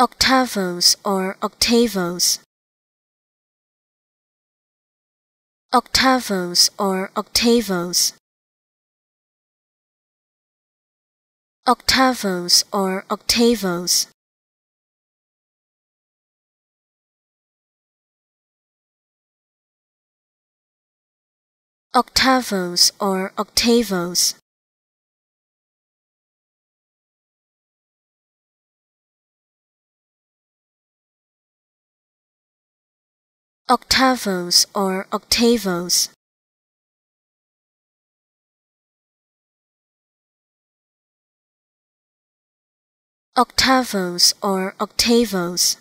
Octavos or octavos. Octavos or octavos. Octavos or octavos. Octavos or octavos. Octavos or octavos. Octavos or octavos.